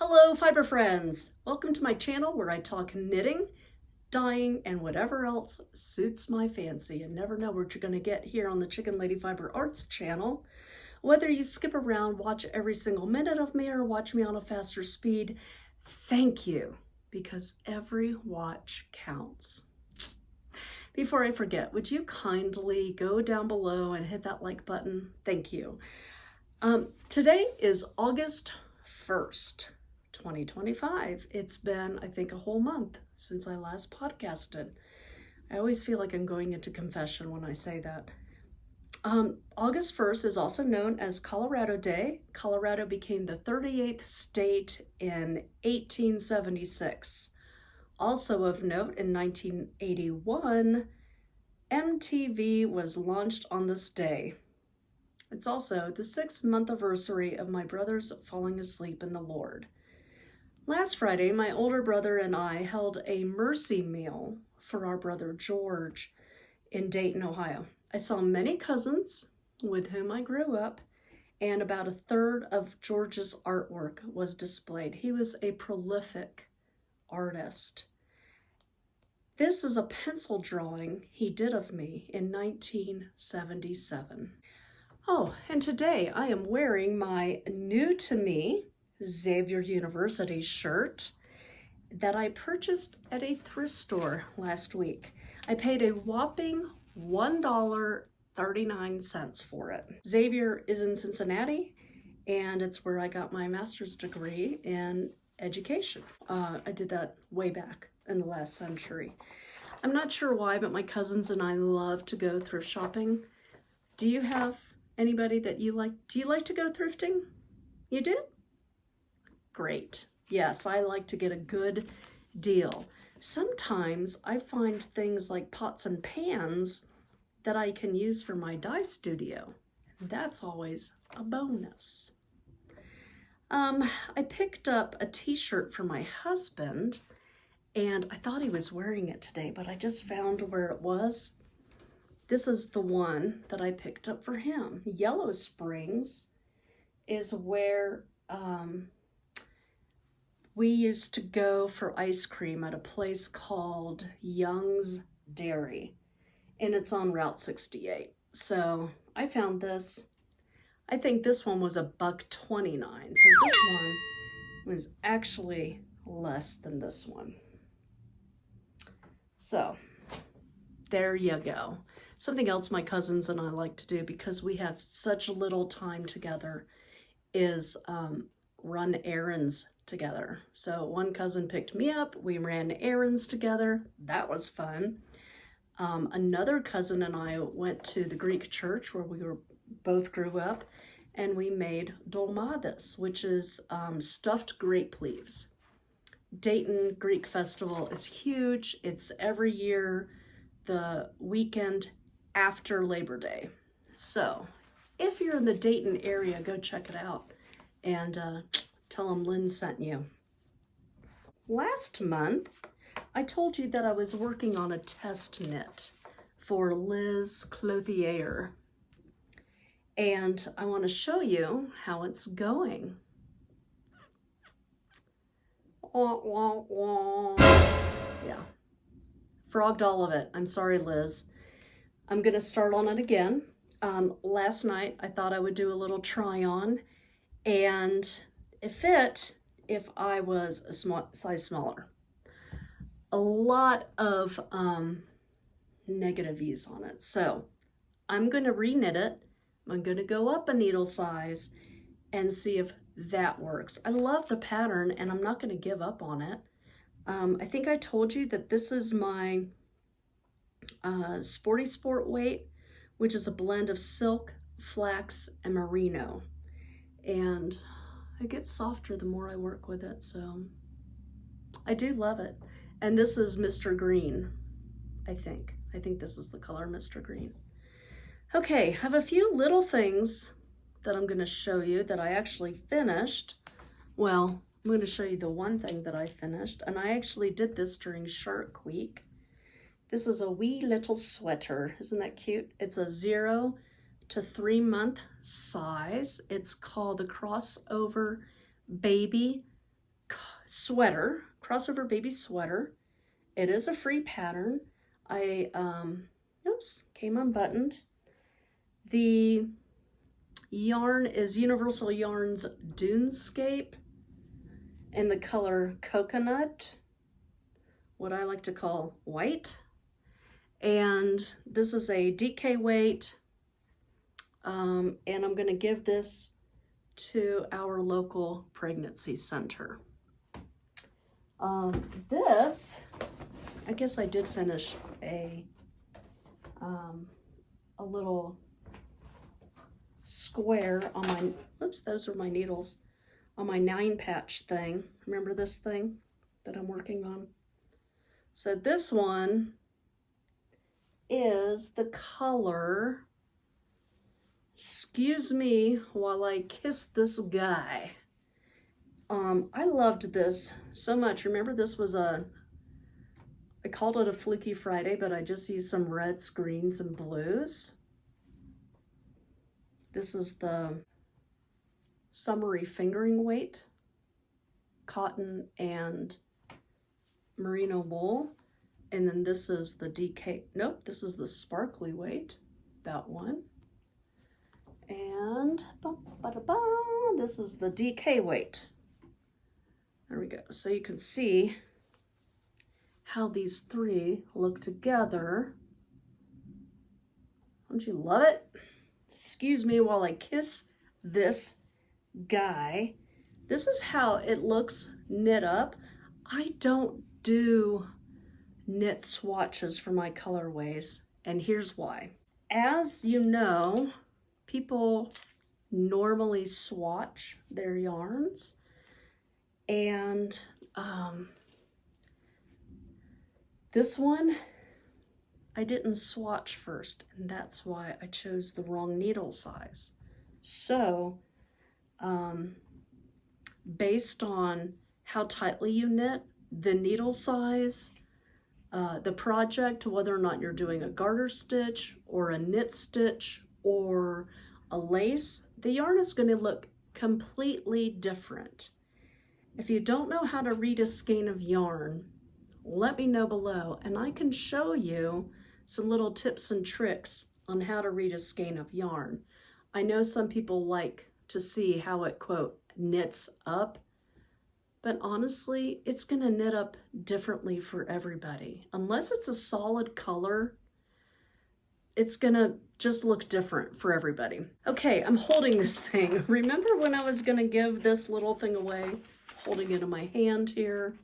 Hello, fiber friends! Welcome to my channel where I talk knitting, dyeing, and whatever else suits my fancy. You never know what you're going to get here on the Chicken Lady Fiber Arts channel. Whether you skip around, watch every single minute of me, or watch me on a faster speed, thank you, because every watch counts. Before I forget, would you kindly go down below and hit that like button? Thank you. Today is August 1st. 2025. It's been, I think, a whole month since I last podcasted. I always feel like I'm going into confession when I say that. August 1st is also known as Colorado Day. Colorado became the 38th state in 1876. Also of note, in 1981, MTV was launched on this day. It's also the 6th anniversary of my brother's falling asleep in the Lord. Last Friday, my older brother and I held a mercy meal for our brother George in Dayton, Ohio. I saw many cousins with whom I grew up, and about a third of George's artwork was displayed. He was a prolific artist. This is a pencil drawing he did of me in 1977. Oh, and today I am wearing my new to me Xavier University shirt that I purchased at a thrift store last week. I paid a whopping $1.39 for it. Xavier is in Cincinnati, and it's where I got my master's degree in education. I did that way back in the last century. I'm not sure why, but my cousins and I love to go thrift shopping. Do you have anybody that you like? Do you like to go thrifting? You do? Great. Yes, I like to get a good deal. Sometimes I find things like pots and pans that I can use for my dye studio. That's always a bonus. I picked up a t-shirt for my husband, and I thought he was wearing it today, but I just found where it was. This is the one that I picked up for him. Yellow Springs is where we used to go for ice cream at a place called Young's Dairy, and it's on Route 68. So I found this. I think this one was $1.29. So this one was actually less than this one. So there you go. Something else my cousins and I like to do, because we have such little time together, is run errands together. So one cousin picked me up, we ran errands together. That was fun. Another cousin and I went to the Greek church where we both grew up, and we made dolmades, which is stuffed grape leaves. Dayton Greek Festival is huge. It's every year the weekend after Labor Day. So if you're in the Dayton area, go check it out and tell them Lynn sent you. Last month, I told you that I was working on a test knit for Liz Clothier, and I want to show you how it's going. Yeah, frogged all of it. I'm sorry, Liz. I'm going to start on it again. Last night, I thought I would do a little try on, and it fit if I was a size smaller. A lot of negative E's on it. So I'm going to reknit it. I'm going to go up a needle size and see if that works. I love the pattern, and I'm not going to give up on it. I think I told you that this is my Sporty Sport weight, which is a blend of silk, flax, and merino. And it gets softer the more I work with it, so I do love it. And this is Mr. Green, I think. I think this is the color Mr. Green. Okay, I have a few little things that I'm going to show you that I actually finished. Well, I'm going to show you the one thing that I finished, and I actually did this during Shark Week. This is a wee little sweater. Isn't that cute? It's a 0 to 3 month size. It's called the Crossover Baby sweater, crossover baby sweater. It is a free pattern. I, oops, came unbuttoned. The yarn is Universal Yarns Dunescape in the color coconut, what I like to call white. And this is a DK weight. And I'm gonna give this to our local pregnancy center. This, I guess I did finish a little square on my, oops, those are my needles, on my 9-patch thing. Remember this thing that I'm working on? So this one is the color, excuse me while I kiss this guy. I loved this so much. Remember, this was I called it a Fluky Friday, but I just used some reds, greens, and blues. This is the summery fingering weight, cotton and merino wool. And then this is the DK, nope, this is the sparkly weight, that one. And this is the DK weight. There we go. So you can see how these three look together. Don't you love it? Excuse me while I kiss this guy. This is how it looks knit up. I don't do knit swatches for my colorways, and here's why. As you know, people normally swatch their yarns, and this one I didn't swatch first, and that's why I chose the wrong needle size. So based on how tightly you knit, the needle size, the project, whether or not you're doing a garter stitch or a knit stitch or a lace, the yarn is going to look completely different. If you don't know how to read a skein of yarn, let me know below, and I can show you some little tips and tricks on how to read a skein of yarn. I know some people like to see how it, quote, knits up, but honestly, it's gonna knit up differently for everybody. Unless it's a solid color, it's gonna just look different for everybody. Okay, I'm holding this thing. Remember when I was gonna give this little thing away? Holding it in my hand here.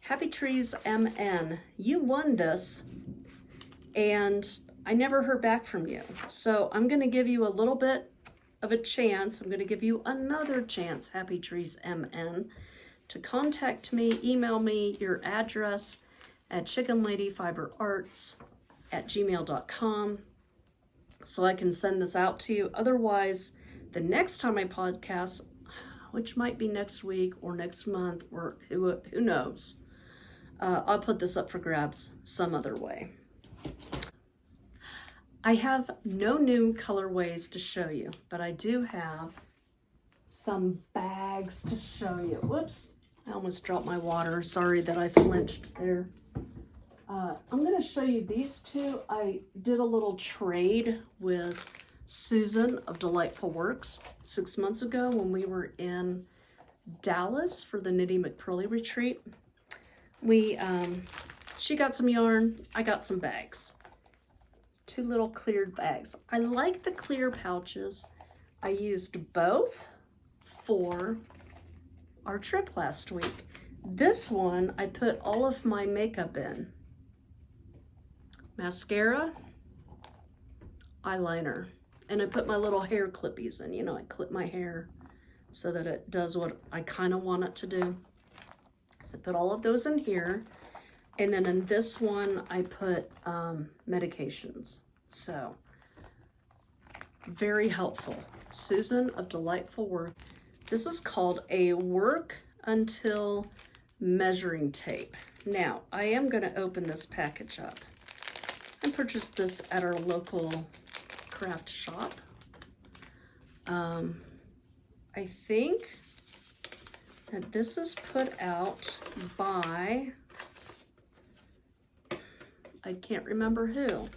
Happy Trees MN, you won this, and I never heard back from you. So I'm gonna give you a little bit of a chance. I'm gonna give you another chance, Happy Trees MN, to contact me, email me your address at chickenladyfiberarts@gmail.com so I can send this out to you. Otherwise, the next time I podcast, which might be next week or next month, or who knows, I'll put this up for grabs some other way. I have no new colorways to show you, but I do have some bags to show you. Whoops, I almost dropped my water. Sorry that I flinched there. I'm going to show you these two. I did a little trade with Susan of Delightful Works 6 months ago when we were in Dallas for the Knitty McPurley retreat. She got some yarn, I got some bags. 2 little cleared bags. I like the clear pouches. I used both for our trip last week. This one, I put all of my makeup in. Mascara, eyeliner, and I put my little hair clippies in. You know, I clip my hair so that it does what I kind of want it to do. So I put all of those in here. And then in this one, I put medications. So very helpful. Susan of Delightful Work. This is called a Work Until measuring tape. Now, I am going to open this package up. I purchased this at our local craft shop. I think And this is put out by, I can't remember who.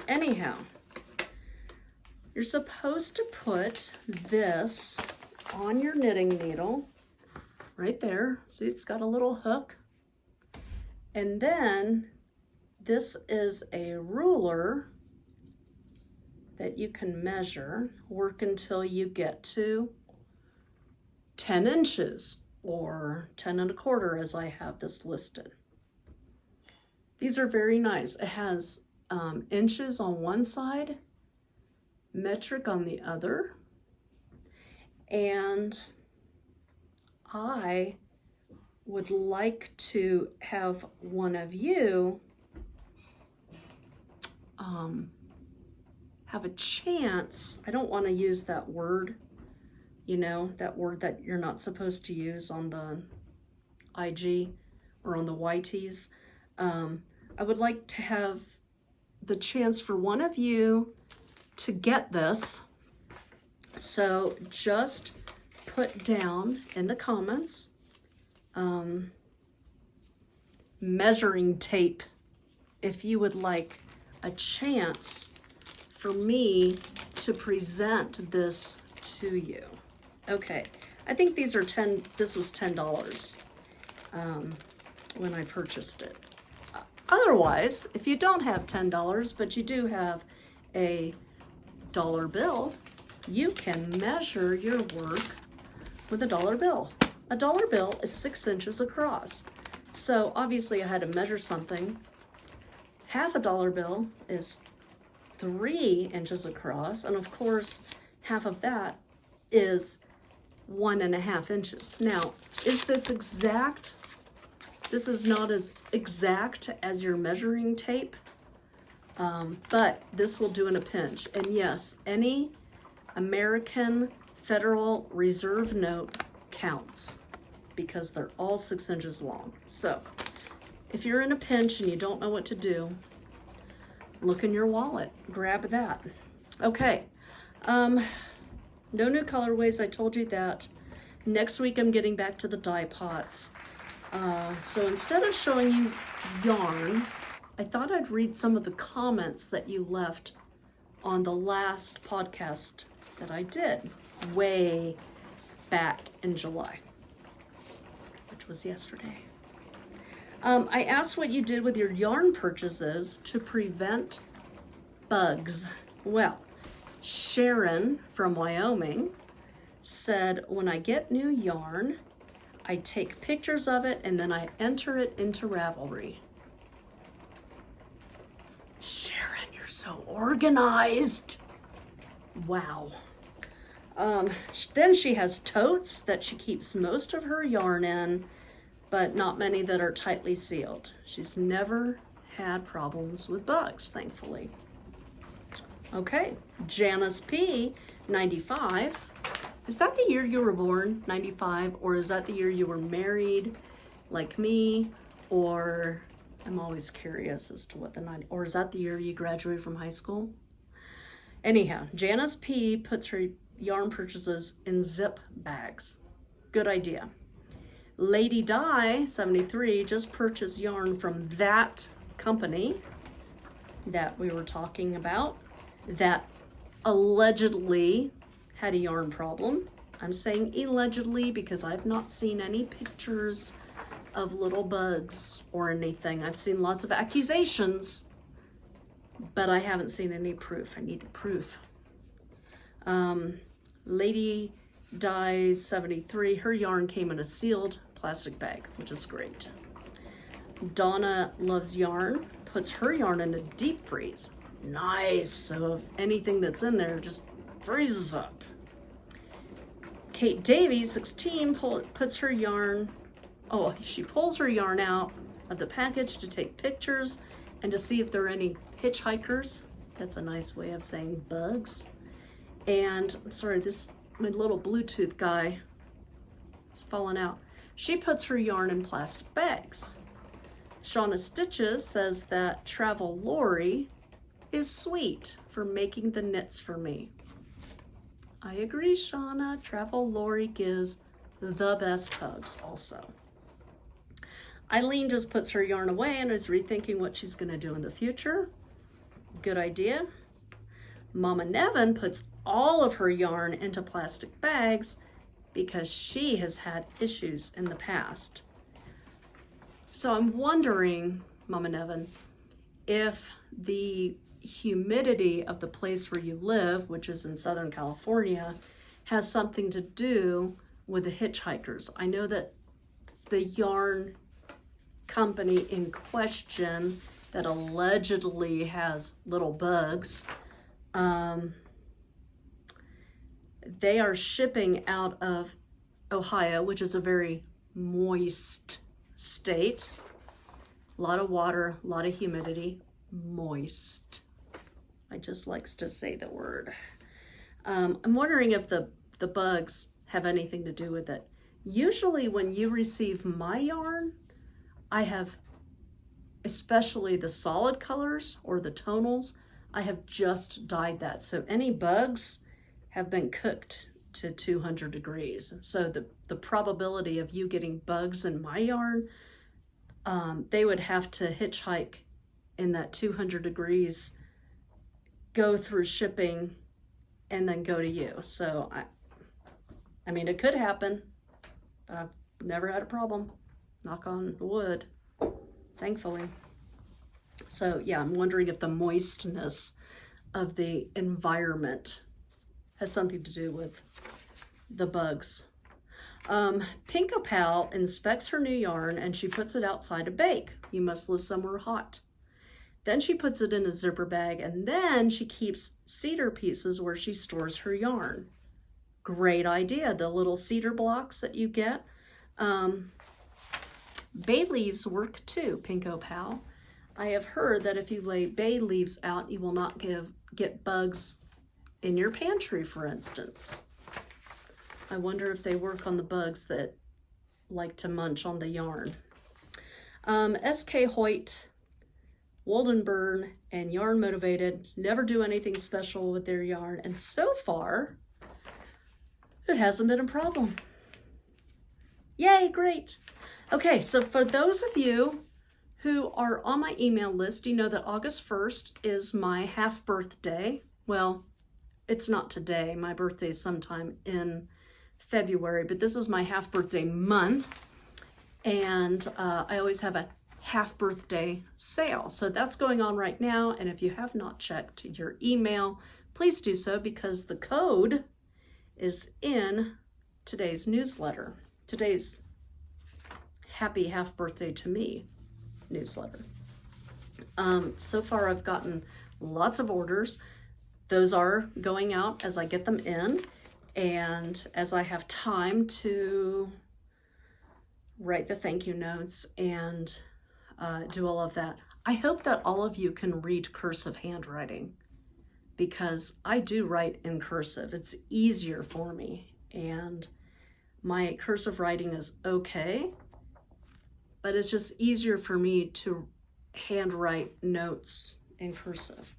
Anyhow, you're supposed to put this on your knitting needle right there. See, it's got a little hook. And then this is a ruler that you can measure, work until you get to 10 inches or 10 1/4 as I have this listed. These are very nice. It has inches on one side, metric on the other, and I would like to have one of you have a chance. I don't want to use that word, you know, that word that you're not supposed to use on the IG or on the YTs. I would like to have the chance for one of you to get this. So just put down in the comments measuring tape if you would like a chance for me to present this to you. Okay, I think these are this was $10 when I purchased it. Otherwise, if you don't have $10, but you do have a dollar bill, you can measure your work with a dollar bill. A dollar bill is 6 inches across. So obviously I had to measure something. Half a dollar bill is 3 inches across. And of course, half of that is 1.5 inches. Now, is this exact? This is not as exact as your measuring tape, but this will do in a pinch. And yes, any American Federal Reserve note counts because they're all 6 inches long. So if you're in a pinch and you don't know what to do, look in your wallet, grab that. Okay, no new colorways, I told you that. Next week I'm getting back to the dye pots. So instead of showing you yarn, I thought I'd read some of the comments that you left on the last podcast that I did way back in July, which was yesterday. I asked what you did with your yarn purchases to prevent bugs. Well, Sharon from Wyoming said, when I get new yarn, I take pictures of it and then I enter it into Ravelry. Sharon, you're so organized. Wow. Then she has totes that she keeps most of her yarn in, but not many that are tightly sealed. She's never had problems with bugs, thankfully. Okay, Janice P, 95. Is that the year you were born, 95, or is that the year you were married, like me, or I'm always curious as to what or is that the year you graduated from high school? Anyhow, Janice P puts her yarn purchases in zip bags. Good idea. Lady Di, 73, just purchased yarn from that company that we were talking about that allegedly had a yarn problem. I'm saying allegedly because I've not seen any pictures of little bugs or anything. I've seen lots of accusations, but I haven't seen any proof. I need the proof. Lady Dies 73, her yarn came in a sealed plastic bag, which is great. Donna Loves Yarn puts her yarn in a deep freeze. Nice, so if anything that's in there just freezes up. Kate Davies, 16, puts her yarn, she pulls her yarn out of the package to take pictures and to see if there are any hitchhikers. That's a nice way of saying bugs. And I'm sorry, my little Bluetooth guy is falling out. She puts her yarn in plastic bags. Shauna Stitches says that Travel Lori is sweet for making the knits for me. I agree, Shauna. Travel Lori gives the best hugs also. Eileen just puts her yarn away and is rethinking what she's going to do in the future. Good idea. Mama Nevin puts all of her yarn into plastic bags because she has had issues in the past. So I'm wondering, Mama Nevin, if the humidity of the place where you live, which is in Southern California, has something to do with the hitchhikers. I know that the yarn company in question that allegedly has little bugs, they are shipping out of Ohio, which is a very moist state. A lot of water, a lot of humidity, moist. I just likes to say the word. I'm wondering if the bugs have anything to do with it. Usually when you receive my yarn, I have, especially the solid colors or the tonals, I have just dyed that. So any bugs have been cooked to 200 degrees. So the probability of you getting bugs in my yarn, they would have to hitchhike in that 200 degrees, go through shipping, and then go to you. So I mean, it could happen, but I've never had a problem. Knock on wood, thankfully. So yeah, I'm wondering if the moistness of the environment has something to do with the bugs. Pinko Pal inspects her new yarn and she puts it outside to bake. You must live somewhere hot. Then she puts it in a zipper bag and then she keeps cedar pieces where she stores her yarn. Great idea, the little cedar blocks that you get. Bay leaves work too, Pinko Pal. I have heard that if you lay bay leaves out, you will not get bugs in your pantry, for instance. I wonder if they work on the bugs that like to munch on the yarn. S.K. Hoyt, Woldenburn, and Yarn Motivated never do anything special with their yarn, and so far, it hasn't been a problem. Yay, great. Okay, so for those of you who are on my email list, you know that August 1st is my half birthday. Well, it's not today. My birthday is sometime in February, but this is my half birthday month. And I always have a half birthday sale. So that's going on right now. And if you have not checked your email, please do so because the code is in today's newsletter. Today's Happy Half Birthday to Me newsletter. So far I've gotten lots of orders. Those are going out as I get them in and as I have time to write the thank you notes and do all of that. I hope that all of you can read cursive handwriting because I do write in cursive. It's easier for me and my cursive writing is okay, but it's just easier for me to handwrite notes in cursive.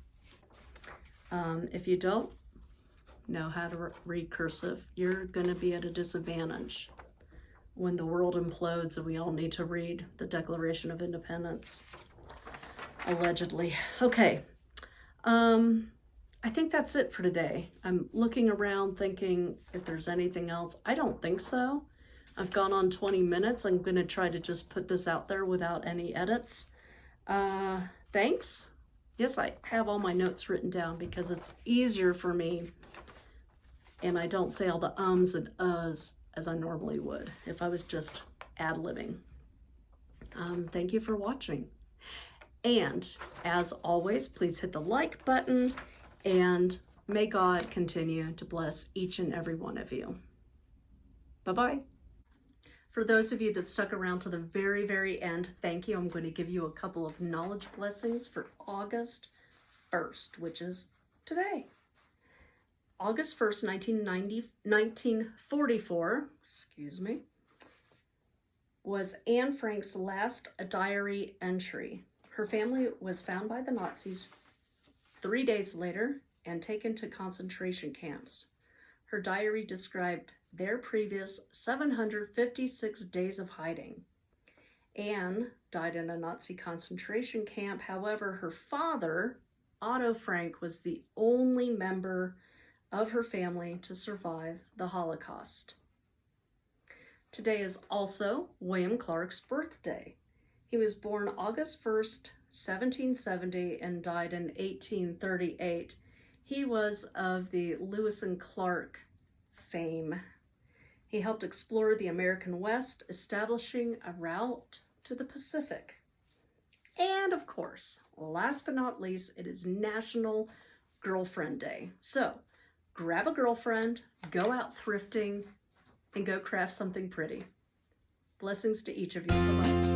If you don't know how to read cursive, you're going to be at a disadvantage when the world implodes and we all need to read the Declaration of Independence, allegedly. Okay, I think that's it for today. I'm looking around thinking if there's anything else. I don't think so. I've gone on 20 minutes. I'm going to try to just put this out there without any edits. Thanks. Yes, I have all my notes written down because it's easier for me and I don't say all the ums and uhs as I normally would if I was just ad-libbing. Thank you for watching. And as always, please hit the like button and may God continue to bless each and every one of you. Bye-bye. For those of you that stuck around to the very, very end, thank you. I'm going to give you a couple of knowledge blessings for August 1st, which is today. August 1st, 1944, was Anne Frank's last diary entry. Her family was found by the Nazis 3 days later and taken to concentration camps. Her diary described their previous 756 days of hiding. Anne died in a Nazi concentration camp. However, her father, Otto Frank, was the only member of her family to survive the Holocaust. Today is also William Clark's birthday. He was born August 1st, 1770, and died in 1838. He was of the Lewis and Clark fame. He helped explore the American West, establishing a route to the Pacific. And of course, last but not least, it is National Girlfriend Day. So grab a girlfriend, go out thrifting, and go craft something pretty. Blessings to each of you. Bye-bye.